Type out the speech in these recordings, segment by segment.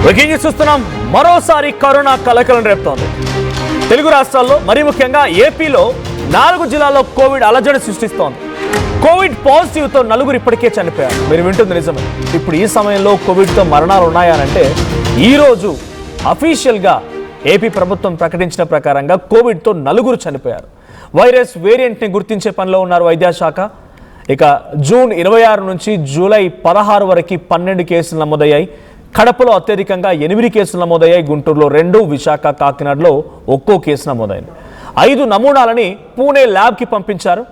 Breaking news చూస్తున్నాం. మరోసారి corona కలకలం రేపుతోంది. తెలుగు రాష్ట్రాల్లో మరీ ముఖ్యంగా ఏపీలో 4 జిల్లాల్లో కోవిడ్ అలజడి సృష్టిస్తోంది. కోవిడ్ పాజిటివ్తో 4 ఇప్పటికే చనిపోయారు. మీరు వింటుంది నిజమే. ఇప్పుడు ఈ సమయంలో కోవిడ్తో మరణాలు ఉన్నాయనంటే ఈరోజు అఫీషియల్గా ఏపీ ప్రభుత్వం ప్రకటించిన ప్రకారంగా కోవిడ్తో 4 చనిపోయారు. వైరస్ వేరియంట్ని గుర్తించే పనిలో ఉన్నారు వైద్యశాఖ. ఇక జూన్ 26 నుంచి జూలై 16 వరకు 12 కేసులు నమోదయ్యాయి. కడపలో అత్యధికంగా 8 కేసులు నమోదయ్యాయి. గుంటూరులో 2, విశాఖ, కాకినాడలో ఒక్కో కేసు నమోదైంది. 5 నమూనాలని పూణే ల్యాబ్కి పంపించారు.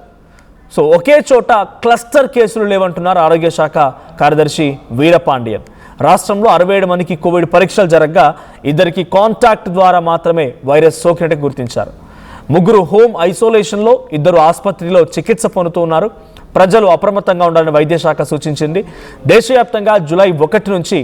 సో ఒకే చోట క్లస్టర్ కేసులు లేవంటున్నారు ఆరోగ్య శాఖ కార్యదర్శి వీరపాండియన్. రాష్ట్రంలో 67 మందికి కోవిడ్ పరీక్షలు జరగగా 2కి కాంటాక్ట్ ద్వారా మాత్రమే వైరస్ సోకినట్టు గుర్తించారు. 3 హోమ్ ఐసోలేషన్లో, 2 ఆసుపత్రిలో చికిత్స పొందుతూ ఉన్నారు. ప్రజలు అప్రమత్తంగా ఉండాలని వైద్యశాఖ సూచించింది. దేశవ్యాప్తంగా జూలై 1 నుంచి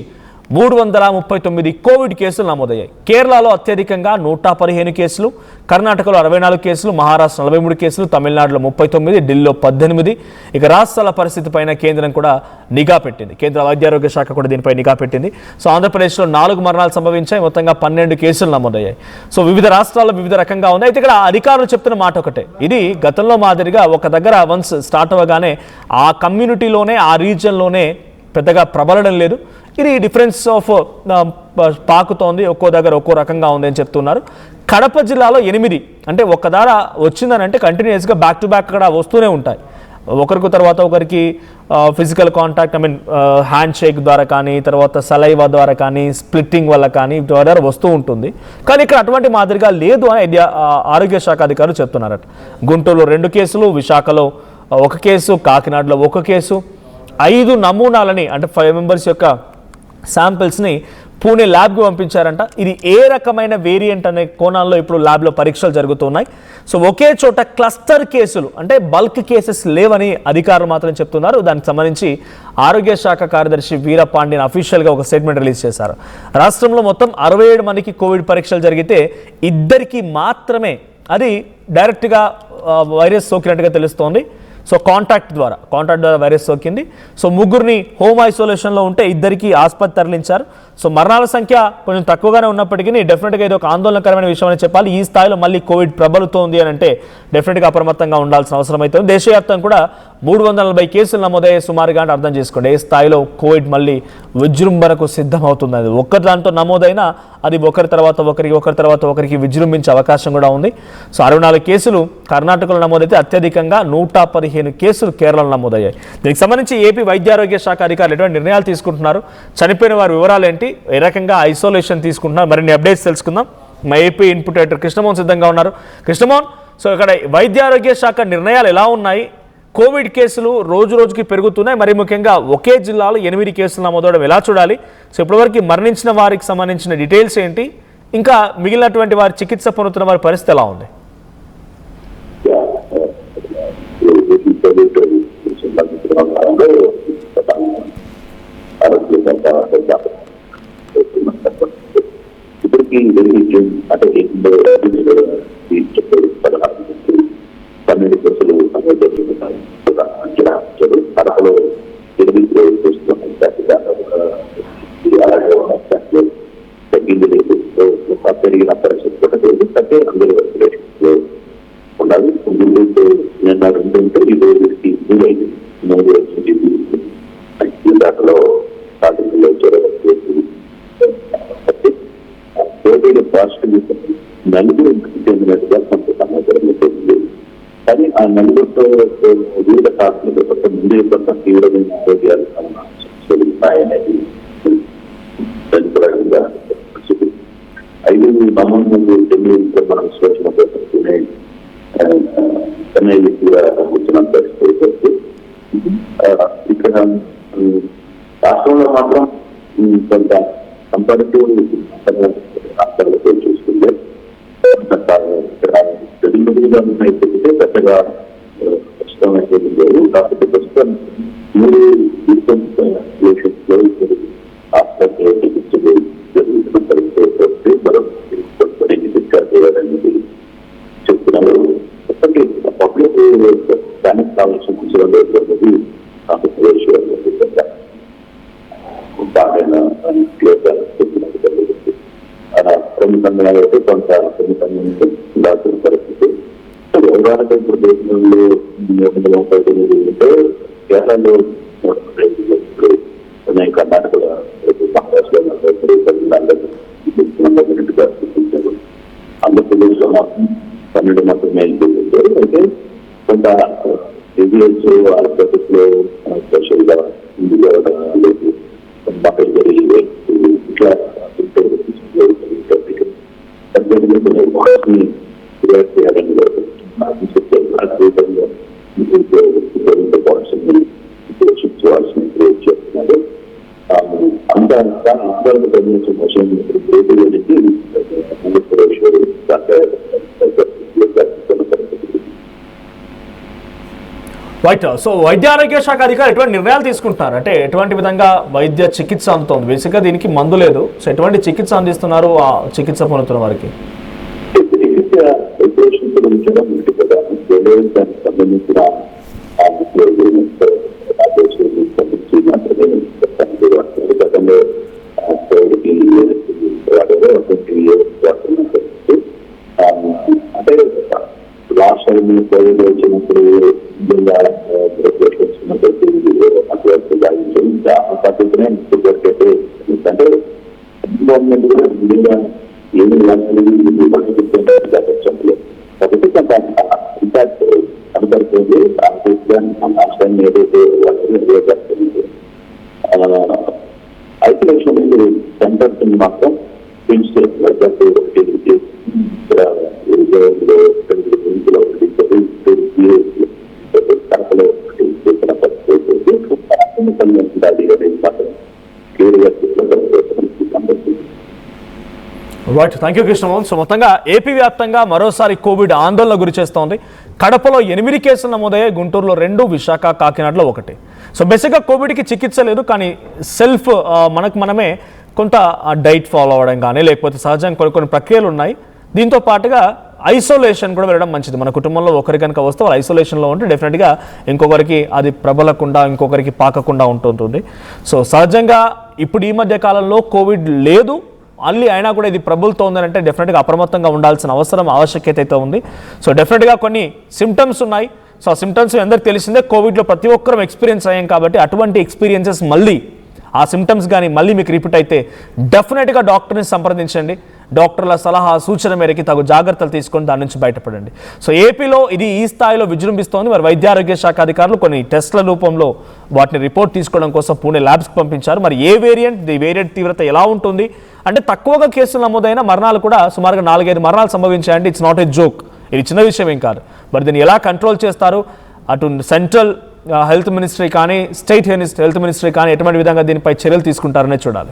339 కోవిడ్ కేసులు నమోదయ్యాయి. కేరళలో అత్యధికంగా 115 కేసులు, కర్ణాటకలో 64 కేసులు, మహారాష్ట్ర 43 కేసులు, తమిళనాడులో 39, ఢిల్లీలో 18. ఇక రాష్ట్రాల పరిస్థితి పైన కేంద్రం కూడా నిఘా పెట్టింది. కేంద్ర వైద్యారోగ్య శాఖ కూడా దీనిపై నిఘా పెట్టింది. సో ఆంధ్రప్రదేశ్లో 4 మరణాలు సంభవించాయి. మొత్తంగా 12 కేసులు నమోదయ్యాయి. సో వివిధ రాష్ట్రాల్లో వివిధ రకంగా ఉంది. అయితే ఇక్కడ అధికారులు చెప్తున్న మాట ఒకటే, ఇది గతంలో మాదిరిగా ఒక దగ్గర వన్స్ స్టార్ట్ అవ్వగానే ఆ కమ్యూనిటీలోనే ఆ రీజియన్లోనే పెద్దగా ప్రబలడం లేదు. ఇది డిఫరెన్స్ ఆఫ్ పాకుతోంది, ఒక్కో దగ్గర ఒక్కో రకంగా ఉంది అని చెప్తున్నారు. కడప జిల్లాలో 8 అంటే ఒక్క దార వచ్చిందని అంటే కంటిన్యూస్గా బ్యాక్ టు బ్యాక్ అక్కడ వస్తూనే ఉంటాయి. ఒకరికి తర్వాత ఒకరికి ఫిజికల్ కాంటాక్ట్, హ్యాండ్ షేక్ ద్వారా కానీ, తర్వాత సలైవా ద్వారా కానీ, స్ప్లిట్టింగ్ వల్ల కానీ ద్వారా వస్తూ ఉంటుంది. కానీ ఇక్కడ అటువంటి మాదిరిగా లేదు అని ఆరోగ్య శాఖ అధికారులు చెప్తున్నారట. గుంటూరులో 2 కేసులు, విశాఖలో 1 కేసు, కాకినాడలో 1 కేసు, 5 నమూనాలని అంటే 5 మెంబర్స్ యొక్క శాంపిల్స్ని పూణే ల్యాబ్కి పంపించారంట. ఇది ఏ రకమైన వేరియంట్ అనే కోణాల్లో ఇప్పుడు ల్యాబ్లో పరీక్షలు జరుగుతున్నాయి. సో ఒకే చోట క్లస్టర్ కేసులు అంటే బల్క్ కేసెస్ లేవని అధికారులు మాత్రం చెప్తున్నారు. దానికి సంబంధించి ఆరోగ్య శాఖ కార్యదర్శి వీరపాండియన్ అఫీషియల్గా ఒక స్టేట్మెంట్ రిలీజ్ చేశారు. రాష్ట్రంలో మొత్తం 67 మందికి కోవిడ్ పరీక్షలు జరిగితే 2కి మాత్రమే అది డైరెక్ట్గా వైరస్ సోకినట్టుగా తెలుస్తోంది. సో కాంటాక్ట్ ద్వారా వైరస్ సోకింది. సో 3 హోమ్ ఐసోలేషన్లో ఉంటే 2కి ఆసుపత్రి తరలించారు. సో మరణాల సంఖ్య కొంచెం తక్కువగానే ఉన్నప్పటికీ డెఫినెట్గా ఇది ఒక ఆందోళనకరమైన విషయం అని చెప్పాలి. ఈ స్థాయిలో మళ్ళీ కోవిడ్ ప్రబలుతోంది అని అంటే డెఫినెట్గా అప్రమత్తంగా ఉండాల్సిన అవసరం అయితే ఉంది. దేశవ్యాప్తంగా కూడా 340 కేసులు నమోదయ్యే సుమారుగా అంటే అర్థం చేసుకోండి ఏ స్థాయిలో కోవిడ్ మళ్ళీ విజృంభణకు సిద్ధమవుతుంది. అది ఒక్కరి దాంతో నమోదైనా అది ఒకరి తర్వాత ఒకరికి విజృంభించే అవకాశం కూడా ఉంది. సో 64 కేసులు కర్ణాటకలో నమోదైతే అత్యధికంగా 115 కేసులు కేరళలో నమోదయ్యాయి. దీనికి సంబంధించి ఏపీ వైద్యారోగ్య శాఖ అధికారులు ఎటువంటి నిర్ణయాలు తీసుకుంటున్నారు, చనిపోయిన వారి వివరాలు ఏంటి, ఏ రకంగా ఐసోలేషన్ తీసుకుంటున్నారు, మరిన్ని అప్డేట్స్ తెలుసుకుందాం. మా ఏపీ ఇన్పుట్ ఎడిటర్ కృష్ణమోహన్ సిద్ధంగా ఉన్నారు. కృష్ణమోహన్, సో ఇక్కడ వైద్యారోగ్య శాఖ నిర్ణయాలు ఎలా ఉన్నాయి? కోవిడ్ కేసులు రోజు రోజుకి పెరుగుతున్నాయి. మరి ముఖ్యంగా ఒకే జిల్లాలో 8 కేసులు నమోదవడం ఎలా చూడాలి? సో ఇప్పటివరకు మరణించిన వారికి సంబంధించిన డీటెయిల్స్ ఏంటి, ఇంకా మిగిలినటువంటి వారి చికిత్స పొందుతున్న వారి పరిస్థితి ఎలా ఉంది? ఇప్పటికీ అంటే 12 కేసులు కడపలో 8 తగ్గింది. పెరిగిన పరిస్థితి కూడా అంటే అందరూ ఉండాలి. నిన్న 2 ఉంటే ఈ రోజుకి 3 వచ్చింది. దాంట్లో సాధనలో కోవిడ్ పాజిటివ్ 4 చెందినట్టుగా కొంత సమాచారం తెలిసింది. కానీ ఆ 4తో వివిధ కారణాల కోసం ముందే కొంత తీవ్రమైన ఆరోగ్యాలు ఉన్నాయనేది తదుపరంగా 5 నమూనాలు చెన్నైలో మనం స్వచ్ఛంగా చెన్నై వచ్చిన పరిస్థితి. ఇక్కడ రాష్ట్రంలో మాత్రం కొంత కంపారిటివ్ రాష్ట్రాలతో చూసుకుంటే ప్రతినిధిగా అయితే పెద్దగా కష్టం అయితే లేదు. కాకపోతే ప్రస్తుతం 3 ఆసుపత్రిలో చికిత్సలు జరుగుతున్న పరిస్థితి మనం డిశ్చార్జ్ చేయాలనేది చెప్తున్నారు. పబ్లిక్ దానికి కావాల్సిన కూర్చోవడం ఆంధ్రప్రదేశ్ బాగా క్లియర్గా చెప్పినట్టుగా ప్రముఖంగా అయితే కొంత సున్నితంగా ఉంది డాక్టర్ పరిస్థితి. సో వ్యవహారంగా ఇప్పుడు దేశంలో 139 ఉంటే కేరళలో ఇప్పుడు ఉన్నాయి, కర్ణాటకలో మహారాష్ట్రలో ఆంధ్రప్రదేశ్ లో మాత్రం 12 మాత్రమే అయిపోయింది. అయితే కొంత రివ్యూస్ ఆంధ్రప్రదేశ్ లో స్పెషల్ గా లేదు ఇట్లా అంత Andhra Pradesh motion Andhra Pradesh right. So వైద్య ఆరోగ్య శాఖ అధికారులు ఎటువంటి నిర్ణయాలు తీసుకుంటున్నారు అంటే ఎటువంటి విధంగా వైద్య చికిత్స అందుతోంది? బేసిక్గా దీనికి మందు లేదు, సో ఎటువంటి చికిత్స అందిస్తున్నారు ఆ చికిత్స పొందుతున్న వారికి? సంబంధించిన అంటే లాస్ట్ టైం కోవిడ్ వచ్చినప్పుడు పద్ధతినే ఎందుకంటే గవర్నమెంట్ కూడా ఏమి కాబట్టి కొంత ఇంపాక్ట్ కనబడుతుంది. లాస్ట్ టైం ఏదైతే వాళ్ళని ఐసోలేషన్ సెంటర్స్ మాత్రం right. Thank you Krishnamohan. So మొత్తంగా ఏపీ వ్యాప్తంగా మరోసారి కోవిడ్ ఆందోళన గురి చేస్తోంది. కడపలో 8 కేసులు నమోదయ్యాయి, గుంటూరులో 2, విశాఖ కాకినాడలో 1. సో బేసిక్గా కోవిడ్కి చికిత్స లేదు, కానీ సెల్ఫ్ మనమే కొంత డైట్ ఫాలో అవ్వడం కానీ లేకపోతే సహజంగా కొన్ని ప్రక్రియలు ఉన్నాయి. దీంతో పాటుగా ఐసోలేషన్ కూడా వెళ్ళడం మంచిది. మన కుటుంబంలో ఒకరి కనుక వస్తే వాళ్ళు ఐసోలేషన్లో ఉంటే డెఫినెట్గా ఇంకొకరికి అది ప్రబలకుండా ఇంకొకరికి పాకకుండా ఉంటుంటుంది. సో సహజంగా ఇప్పుడు ఈ మధ్య కాలంలో కోవిడ్ లేదు, మళ్ళీ అయినా కూడా ఇది ప్రబలుతోందని అంటే డెఫినెట్గా అప్రమత్తంగా ఉండాల్సిన ఆవశ్యకత అయితే ఉంది. సో డెఫినెట్గా కొన్ని సిమ్టమ్స్ ఉన్నాయి. సో ఆ సిమ్టమ్స్ అందరికీ తెలిసిందే, కోవిడ్లో ప్రతి ఒక్కరం ఎక్స్పీరియన్స్ అయ్యాం కాబట్టి అటువంటి ఎక్స్పీరియన్సెస్ మళ్ళీ ఆ సిమ్టమ్స్ కానీ మళ్ళీ మీకు రిపీట్ అయితే డెఫినెట్గా డాక్టర్ని సంప్రదించండి. డాక్టర్ల సలహా సూచన మేరకు తగు జాగ్రత్తలు తీసుకొని దాని నుంచి బయటపడండి. సో ఏపీలో ఇది ఈ స్థాయిలో విజృంభిస్తోంది. మరి వైద్య ఆరోగ్య శాఖ అధికారులు కొన్ని టెస్ట్ల రూపంలో వాటిని రిపోర్ట్ తీసుకోవడం కోసం పూణే ల్యాబ్స్కి పంపించారు. మరి ఏ వేరియంట్, ఈ వేరియంట్ తీవ్రత ఎలా ఉంటుంది అంటే తక్కువగా కేసులు నమోదైన మరణాలు కూడా సుమారుగా 4-5 మరణాలు సంభవించాయంటే ఇట్స్ నాట్ ఏ జోక్, ఇది చిన్న విషయం ఏం కాదు. మరి దీన్ని ఎలా కంట్రోల్ చేస్తారు? అటు సెంట్రల్ హెల్త్ మినిస్ట్రీ కానీ స్టేట్ హెల్త్ మినిస్ట్రీ కానీ ఎటువంటి విధంగా దీనిపై చర్యలు తీసుకుంటారనే చూడాలి.